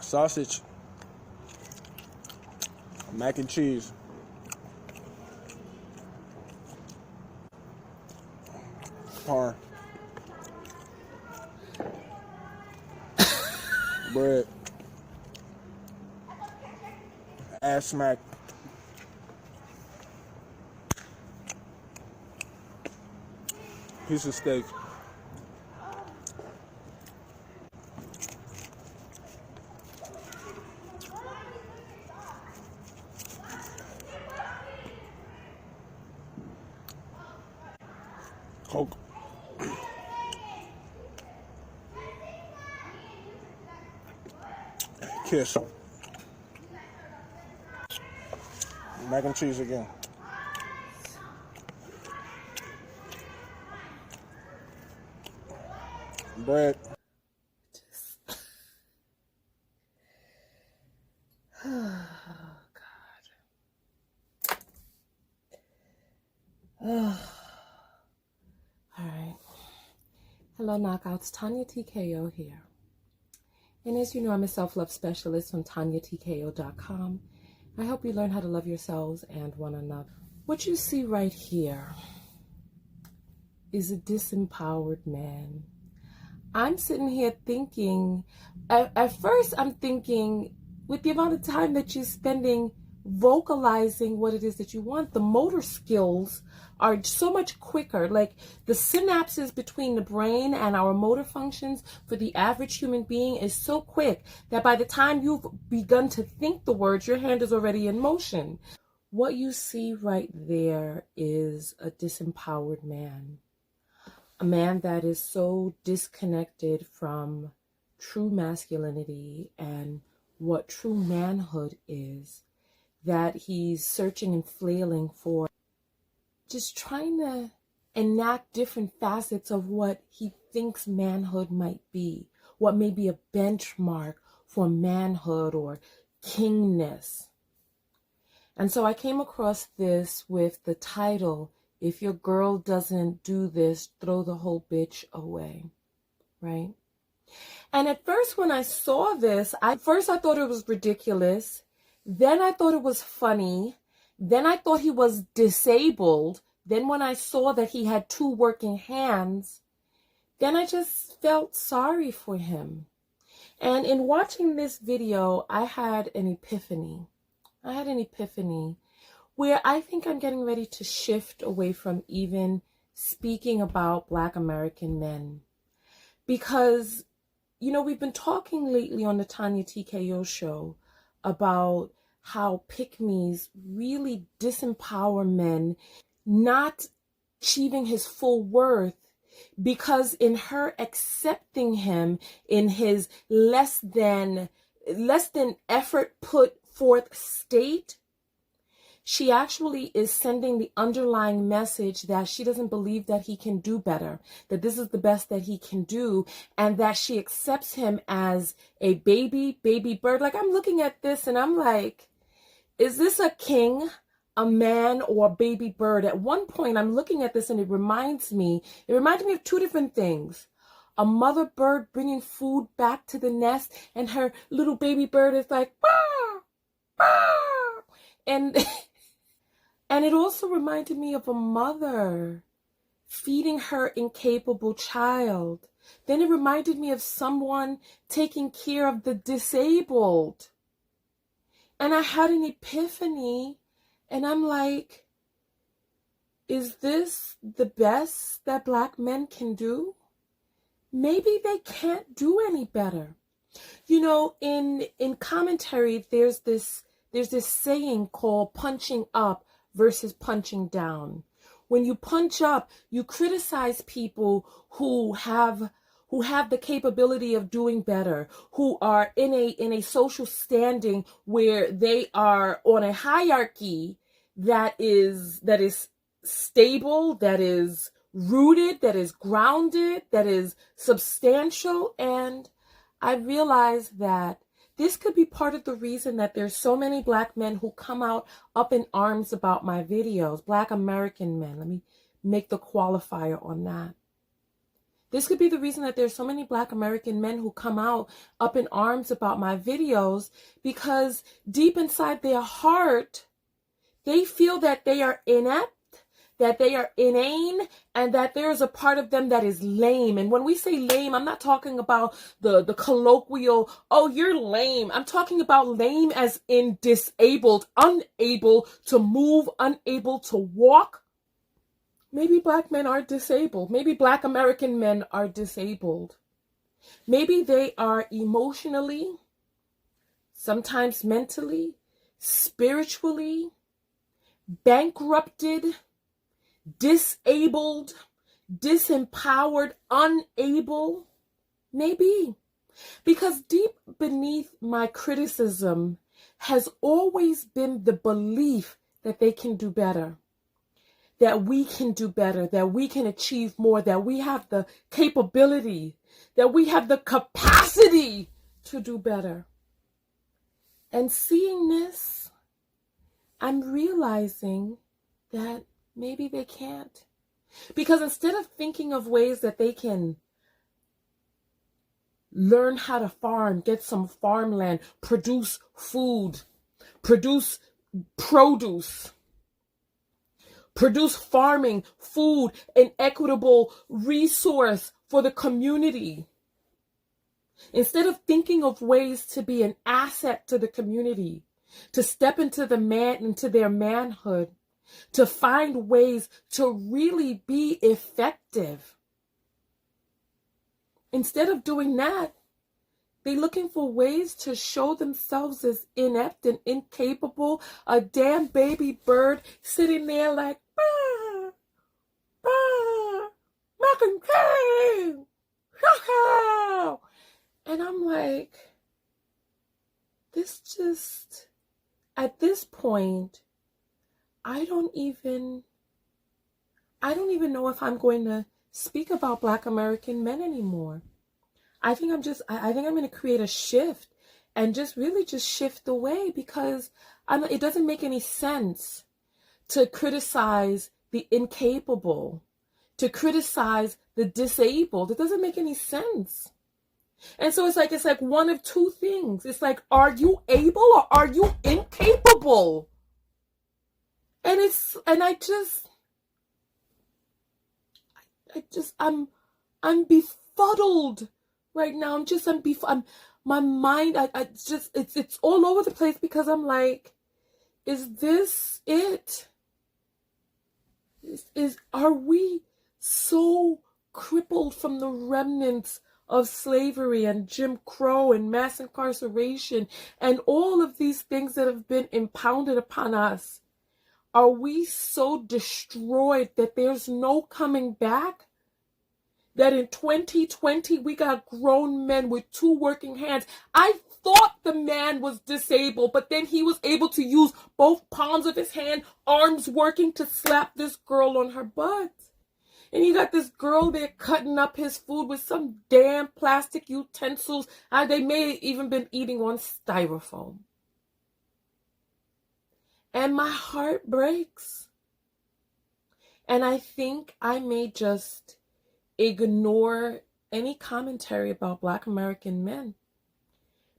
sausage, mac and cheese, parm, bread, ass smack, piece of steak, Coke, kiss, mac and cheese again, bread, Oh, God. Oh. All right. Hello, Knockouts. Tonya TKO here. And as you know, I'm a self-love specialist on TonyaTko.com. I help you learn how to love yourselves and one another. What you see right here is a disempowered man. I'm sitting here thinking, at first I'm thinking, with the amount of time that you're spending vocalizing what it is that you want, the motor skills are so much quicker. Like the synapses between the brain and our motor functions for the average human being is so quick that by the time you've begun to think the words, your hand is already in motion. What you see right there is a disempowered man. A man that is so disconnected from true masculinity and what true manhood is, that he's searching and flailing for, just trying to enact different facets of what he thinks manhood might be, what may be a benchmark for manhood or kingness. And so I came across this with the title, "If your girl doesn't do this, throw the whole bitch away," right? And at first when I saw this, I thought it was ridiculous. Then I thought it was funny. Then I thought he was disabled. Then when I saw that he had two working hands, then I just felt sorry for him. And in watching this video, I had an epiphany. Where I think I'm getting ready to shift away from even speaking about Black American men. Because, you know, we've been talking lately on the Tonya TKO show about how pick-me's really disempower men, not achieving his full worth, because in her accepting him in his less than effort put forth state, she actually is sending the underlying message that she doesn't believe that he can do better, that this is the best that he can do, and that she accepts him as a baby bird. Like, I'm looking at this and I'm like, is this a king, a man, or a baby bird? At one point I'm looking at this and it reminds me of two different things. A mother bird bringing food back to the nest and her little baby bird is like, bah, bah. And it also reminded me of a mother feeding her incapable child. Then it reminded me of someone taking care of the disabled. And I had an epiphany, and I'm like, is this the best that Black men can do? Maybe they can't do any better. You know, in commentary, there's this saying called punching up versus punching down. When you punch up, you criticize people who have the capability of doing better, who are in a social standing where they are on a hierarchy that is stable, that is rooted, that is grounded, that is substantial. And I realized that this could be part of the reason that there's so many Black men who come out up in arms about my videos. Black American men. Let me make the qualifier on that. This could be the reason that there's so many Black American men who come out up in arms about my videos, because deep inside their heart, they feel that they are inept, that they are inane, and that there is a part of them that is lame. And when we say lame, I'm not talking about the colloquial, oh, you're lame. I'm talking about lame as in disabled, unable to move, unable to walk. Maybe Black men are disabled. Maybe Black American men are disabled. Maybe they are emotionally, sometimes mentally, spiritually, bankrupted, disabled, disempowered, unable. Maybe. Because deep beneath my criticism has always been the belief that they can do better, that we can do better, that we can achieve more, that we have the capability, that we have the capacity to do better. And seeing this, I'm realizing that maybe they can't. Because instead of thinking of ways that they can learn how to farm, get some farmland, produce food, produce produce, produce farming, food, an equitable resource for the community. Instead of thinking of ways to be an asset to the community, to step into their manhood, to find ways to really be effective. Instead of doing that, they're looking for ways to show themselves as inept and incapable. A damn baby bird sitting there like, bah, bah, mac and cheese, and I'm like, at this point, I don't even know if I'm going to speak about Black American men anymore. I think I'm going to create a shift and just shift the way, because it doesn't make any sense to criticize the incapable, to criticize the disabled. It doesn't make any sense. And so it's like one of two things. It's like, are you able or are you incapable? I'm befuddled right now. My mind, it's all over the place, because I'm like, is this it? Are we so crippled from the remnants of slavery and Jim Crow and mass incarceration and all of these things that have been impounded upon us? Are we so destroyed that there's no coming back? That in 2020, we got grown men with two working hands. I thought the man was disabled, but then he was able to use both palms of his hand, arms working, to slap this girl on her butt. And you got this girl there cutting up his food with some damn plastic utensils. They may have even been eating on styrofoam. And my heart breaks. And I think I may just ignore any commentary about Black American men,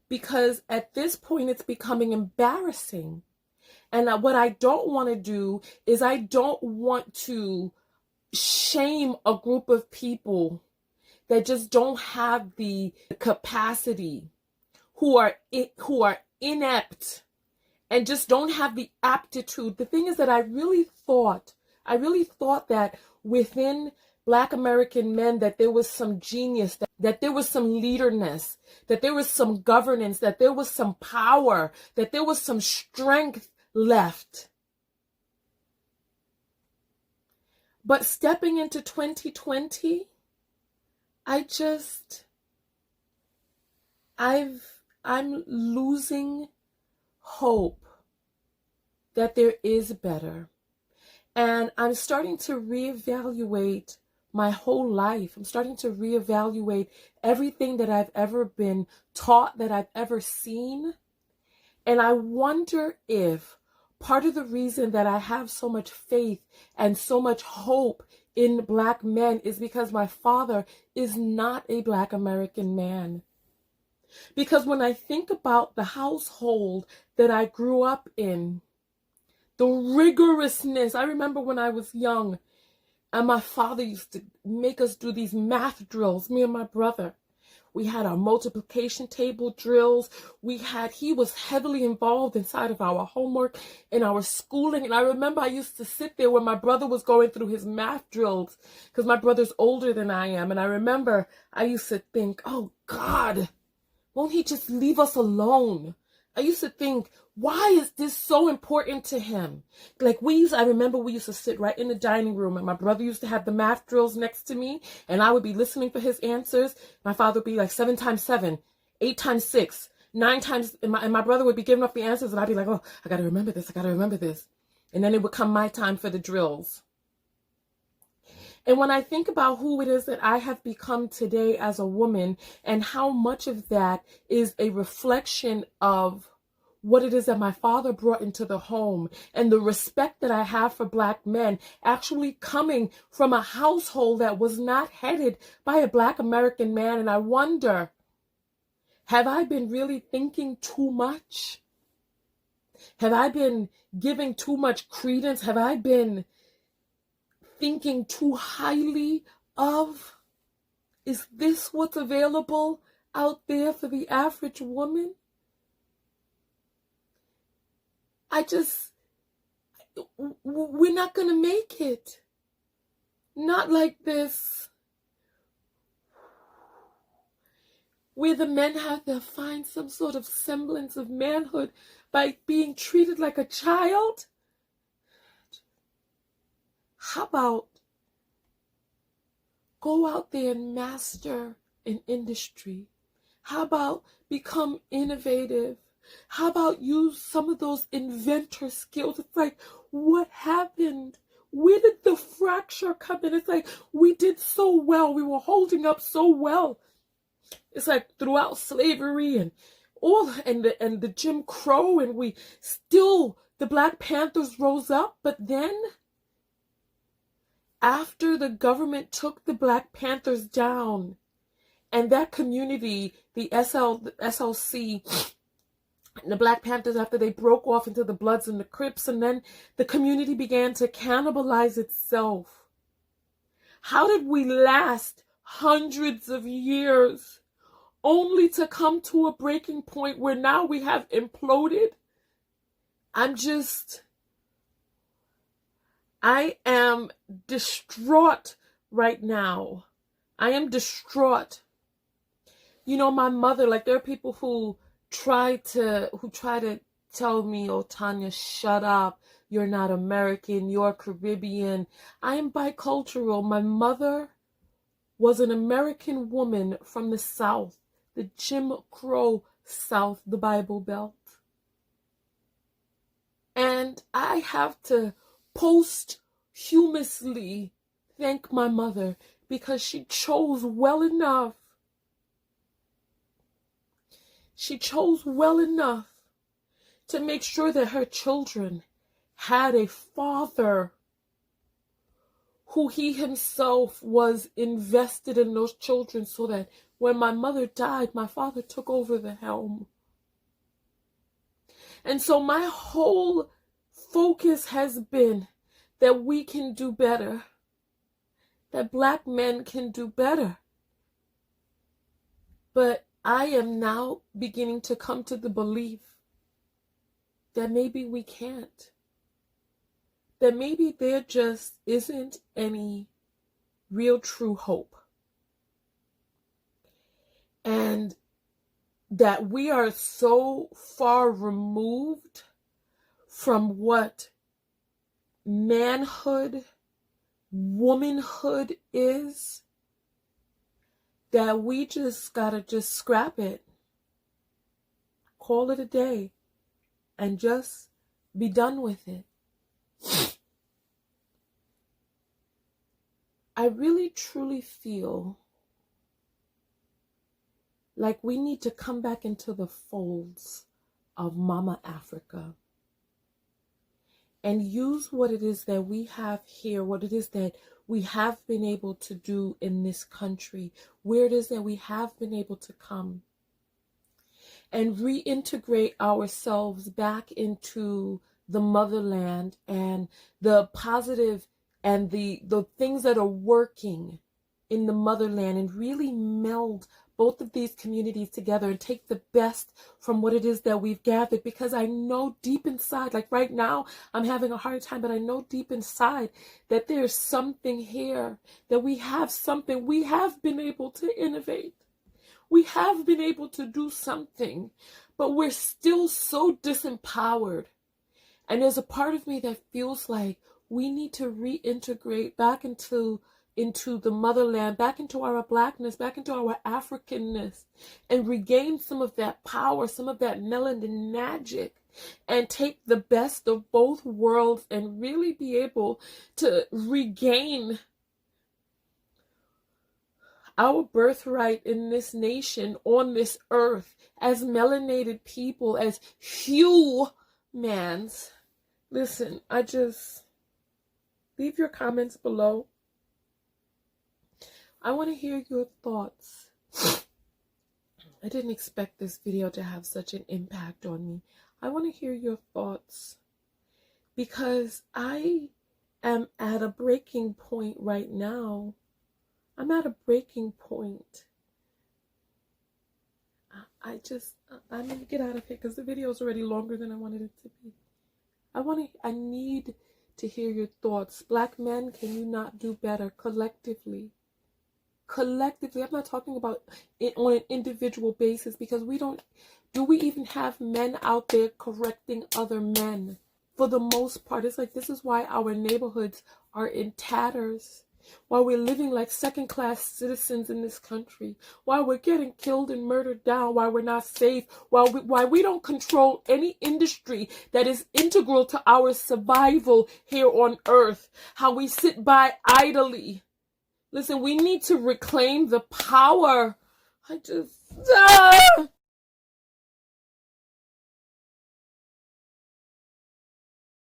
because at this point it's becoming embarrassing. And what I don't want to do is I don't want to shame a group of people that just don't have the capacity, who are inept and just don't have the aptitude. The thing is that I really thought that within Black American men that there was some genius, that there was some leaderness, that there was some governance, that there was some power, that there was some strength left. But stepping into 2020, I'm losing hope that there is better. And I'm starting to reevaluate my whole life. I'm starting to reevaluate everything that I've ever been taught, that I've ever seen. And I wonder if part of the reason that I have so much faith and so much hope in Black men is because my father is not a Black American man. Because when I think about the household that I grew up in, the rigorousness, I remember when I was young, and my father used to make us do these math drills, me and my brother. We had our multiplication table drills. He was heavily involved inside of our homework and our schooling. And I remember I used to sit there when my brother was going through his math drills, because my brother's older than I am. And I remember I used to think, oh God, won't he just leave us alone? I used to think, why is this so important to him? Like I remember we used to sit right in the dining room, and my brother used to have the math drills next to me, and I would be listening for his answers. My father would be like 7 times 7, 8 times 6, 9 times, and my brother would be giving up the answers, and I'd be like, oh, I gotta remember this, I gotta remember this. And then it would come my time for the drills. And when I think about who it is that I have become today as a woman, and how much of that is a reflection of what it is that my father brought into the home, and the respect that I have for Black men, actually coming from a household that was not headed by a Black American man. And I wonder, have I been really thinking too much? Have I been giving too much credence? Have I been thinking too highly of? Is this what's available out there for the average woman? We're not going to make it. Not like this, where the men have to find some sort of semblance of manhood by being treated like a child. How about go out there and master an industry? How about become innovative? How about use some of those inventor skills? It's like, what happened? Where did the fracture come in? It's like, we did so well. We were holding up so well. It's like throughout slavery and the Jim Crow, and the Black Panthers rose up. But then, after the government took the Black Panthers down, and that community, the SLC, and the Black Panthers, after they broke off into the Bloods and the Crips, and then the community began to cannibalize itself. How did we last hundreds of years only to come to a breaking point where now we have imploded? I am distraught right now. I am distraught. You know, my mother, like, there are people who try to tell me, oh, Tonya, shut up. You're not American. You're Caribbean. I am bicultural. My mother was an American woman from the South, the Jim Crow South, the Bible Belt. And I have to posthumously thank my mother, because she chose well enough. She chose well enough to make sure that her children had a father who he himself was invested in those children, so that when my mother died, my father took over the helm. And so my whole focus has been that we can do better, that Black men can do better. But I am now beginning to come to the belief that maybe we can't. That maybe there just isn't any real true hope. And that we are so far removed from what manhood, womanhood is, that we just gotta scrap it, call it a day, and just be done with it. I really truly feel like we need to come back into the folds of Mama Africa and use what it is that we have here, what it is that we have been able to do in this country, where it is that we have been able to come and reintegrate ourselves back into the motherland and the positive and the things that are working in the motherland, and really meld both of these communities together and take the best from what it is that we've gathered. Because I know deep inside, like right now, I'm having a hard time, but I know deep inside that there's something here, that we have something. We have been able to innovate. We have been able to do something, but we're still so disempowered. And there's a part of me that feels like we need to reintegrate back into the motherland, back into our blackness, back into our Africanness, and regain some of that power, some of that melanin magic, and take the best of both worlds and really be able to regain our birthright in this nation, on this earth, as melanated people, as humans. Listen, leave your comments below. I want to hear your thoughts. I didn't expect this video to have such an impact on me. I want to hear your thoughts, because I am at a breaking point right now. I'm at a breaking point. I'm going to get out of here because the video is already longer than I wanted it to be. I need to hear your thoughts. Black men, can you not do better collectively? Collectively, I'm not talking about it on an individual basis, because do we even have men out there correcting other men? For the most part, it's like, this is why our neighborhoods are in tatters, why we're living like second-class citizens in this country, why we're getting killed and murdered down, why we're not safe, why we don't control any industry that is integral to our survival here on earth, how we sit by idly. Listen, we need to reclaim the power.